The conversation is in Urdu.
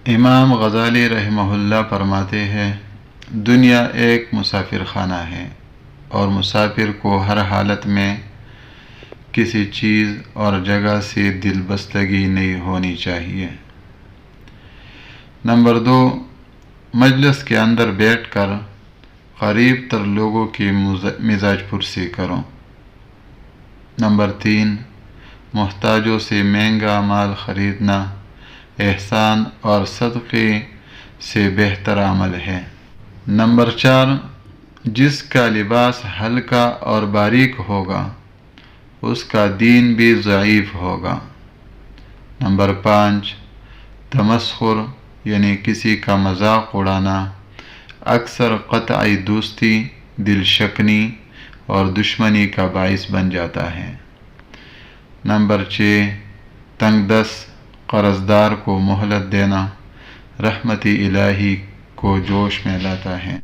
امام غزالی رحمہ اللہ فرماتے ہیں دنیا ایک مسافر خانہ ہے اور مسافر کو ہر حالت میں کسی چیز اور جگہ سے دل بستگی نہیں ہونی چاہیے۔ نمبر 2، مجلس کے اندر بیٹھ کر قریب تر لوگوں کی مزاج پرسی کرو۔ نمبر 3، محتاجوں سے مہنگا مال خریدنا احسان اور صدقے سے بہتر عمل ہے۔ نمبر 4، جس کا لباس ہلکا اور باریک ہوگا اس کا دین بھی ضعیف ہوگا۔ نمبر 5، تمسخر یعنی کسی کا مذاق اڑانا اکثر قطعی دوستی، دل شکنی اور دشمنی کا باعث بن جاتا ہے۔ نمبر 6، تنگ دست قرض دار کو مہلت دینا رحمت الہی کو جوش میں لاتا ہے۔